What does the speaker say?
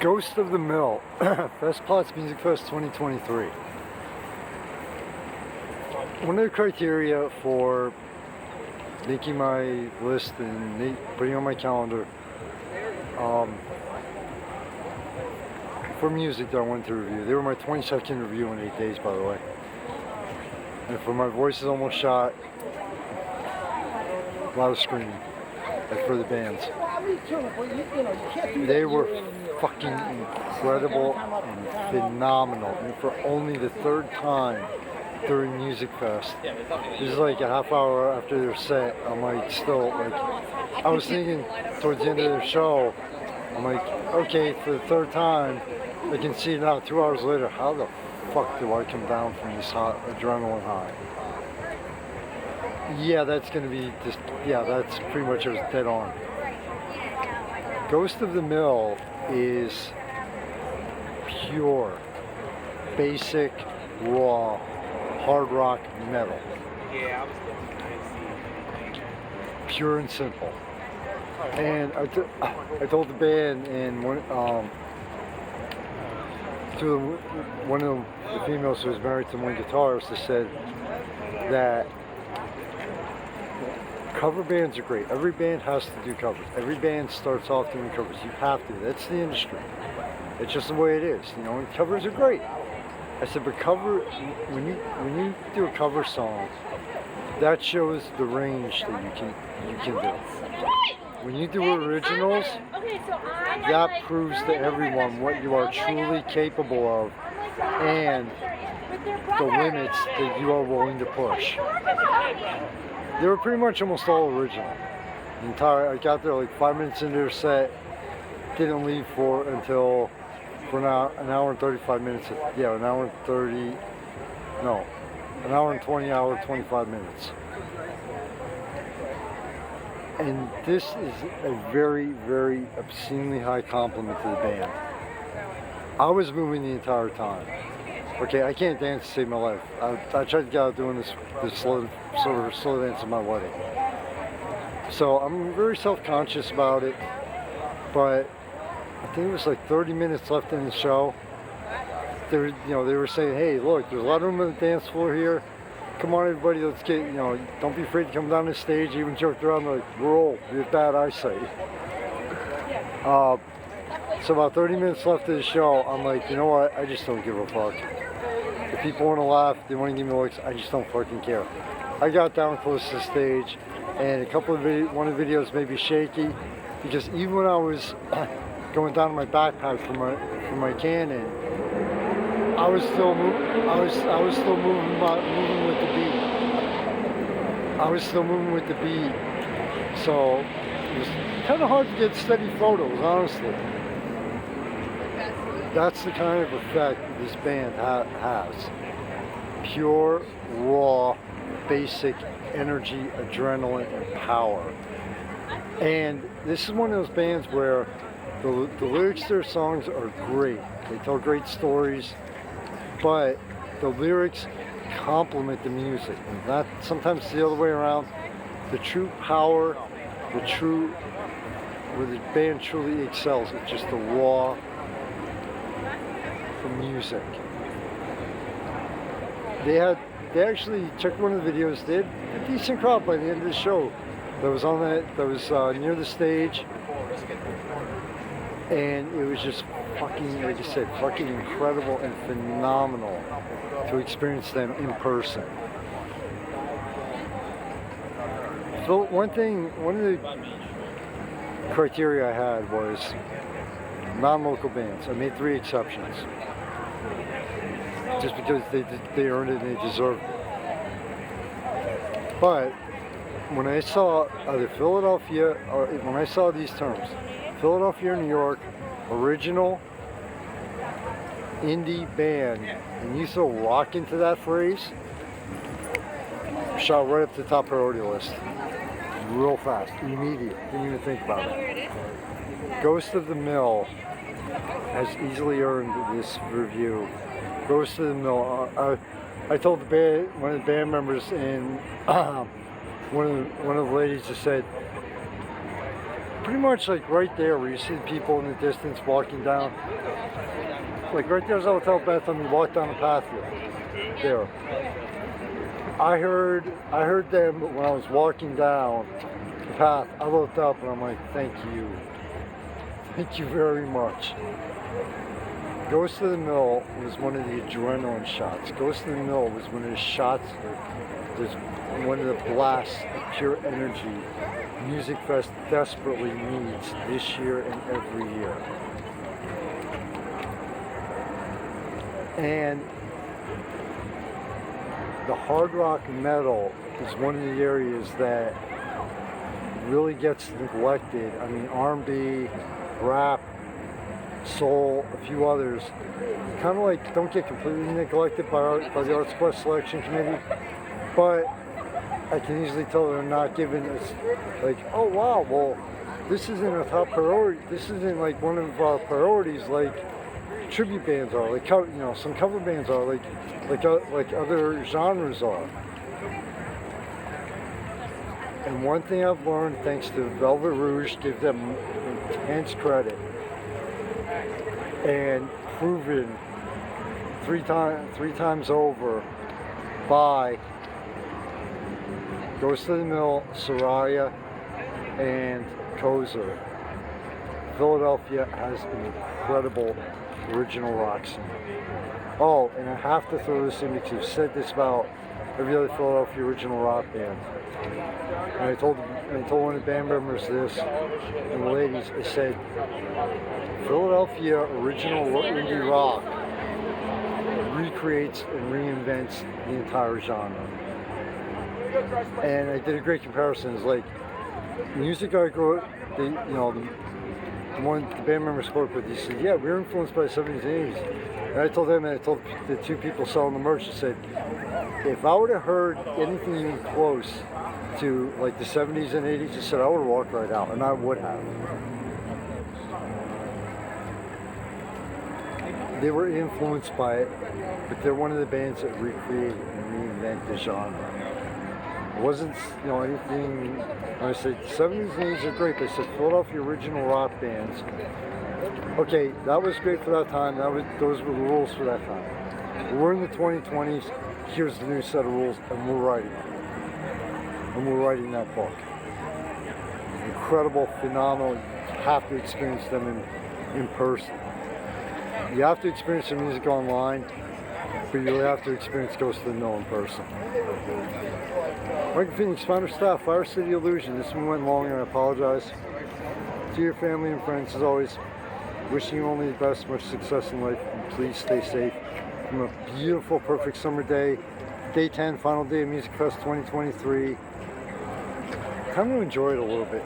Ghost of the Mill, Festplatz Music Fest 2023. One of the criteria for making my list and putting on my calendar for music that I wanted to review. They were my 22nd review in 8 days, by the way. And for my voice is almost shot, a lot of screaming, like for the bands. They were fucking incredible and phenomenal. And for only the third time during Music Fest, this is like a half hour after their set, I'm like still like, I was thinking towards the end of their show, I'm like, okay, for the third time, I can see now 2 hours later, how the fuck do I come down from this hot adrenaline high? Yeah, that's gonna be just, yeah, that's pretty much, it was dead on. Ghost of the Mill is pure, basic, raw, hard rock metal. Pure and simple. And I told the band, and one of the females who was married to one guitarist has said that cover bands are great. Every band has to do covers. Every band starts off doing covers. You have to. That's the industry. It's just the way it is, you know. And covers are great. I said, but when you do a cover song, that shows the range that you can do. When you do originals, that proves to everyone what you are truly capable of and the limits that you are willing to push. They were pretty much almost all original. I got there like 5 minutes into their set, didn't leave until an hour and 35 minutes. Yeah, an hour and 30, no, an hour and 20, hour 25 minutes. And this is a very, very obscenely high compliment to the band. I was moving the entire time. Okay, I can't dance to save my life. I tried to get out doing this slow dance at my wedding. So I'm very self-conscious about it, but I think it was like 30 minutes left in the show. They were saying, hey, look, there's a lot of room on the dance floor here. Come on, everybody, let's get, don't be afraid to come down the stage. Even joked around like, we're old, we have bad eyesight. So about 30 minutes left of the show, I'm like, you know what, I just don't give a fuck. If people want to laugh, they want to give me looks, I just don't fucking care. I got down close to the stage, and one of the videos may be shaky, because even when I was going down my backpack for my Canon, I was still moving. I was still moving with the beat. I was still moving with the beat, so it was kind of hard to get steady photos, honestly. That's the kind of effect this band has. Pure, raw, basic energy, adrenaline, and power. And this is one of those bands where the lyrics to their songs are great. They tell great stories, but the lyrics complement the music. And not sometimes the other way around. The true power, where the band truly excels, it's just the raw music. They actually checked one of the videos. They had a decent crowd by the end of the show that was near the stage, and it was just fucking, like I said, fucking incredible and phenomenal to experience them in person. So one of the criteria I had was non-local bands. I made 3 exceptions, just because they earned it and they deserved it. But when I saw either Philadelphia, or when I saw these terms, Philadelphia or New York, original indie band, and you throw rock into that phrase, shot right up to the top priority list. Real fast, immediate, didn't even think about it. Ghost of the Mill has easily earned this review. Ghost of the Mill. I told one of the band members, and one of the ladies just said, pretty much like right there where you see people in the distance walking down. Like right there's the Hotel Bethlehem, you walk down the path there. I heard them when I was walking down the path. I looked up and I'm like, thank you. Thank you very much. Ghost of the Mill was one of the adrenaline shots. Ghost of the Mill was one of the shots that was one of the blasts of pure energy Music Fest desperately needs this year and every year. And the hard rock metal is one of the areas that really gets neglected. I mean, R&B, rap, soul, a few others, kind of like don't get completely neglected by the Arts Quest Selection Committee, but I can easily tell they're not giving us like, oh wow, well this isn't a top priority. This isn't like one of our priorities like tribute bands are, like some cover bands are, like other genres are. And one thing I've learned, thanks to Velvet Rouge, give them intense credit, and proven three times over by Ghost of the Mill, Soraya, and Kozer. Philadelphia has an incredible original rock scene. Oh, and I have to throw this in because I've said this about every other Philadelphia original rock band. And I told one of the band members this, and the ladies, I said, Philadelphia original indie rock recreates and reinvents the entire genre. And I did a great comparison. It's like music I grew up, the band member spoke with, he said, yeah, we were influenced by the 70s and 80s. And I told them, and I told the two people selling the merch, I said, if I would have heard anything even close to like the 70s and 80s, I said, I would have walked right out, and I would have. They were influenced by it, but they're one of the bands that recreate and reinvent the genre. It wasn't, anything, when I said 70s and 80s are great, they said Philadelphia original rock bands. Okay, that was great for that time. Those were the rules for that time. We're in the 2020s. Here's the new set of rules, and we're writing it. And we're writing that book. Incredible, phenomenal. You have to experience them in person. You have to experience their music online, but you really have to experience Ghost of the Mill in person. Michael Phoenix, founder staff, Fire City Illusion. This one went long and I apologize. To your family and friends, as always, wishing you only the best, much success in life, and please stay safe. From a beautiful, perfect summer day, day 10, final day of Music Fest 2023. Time to enjoy it a little bit.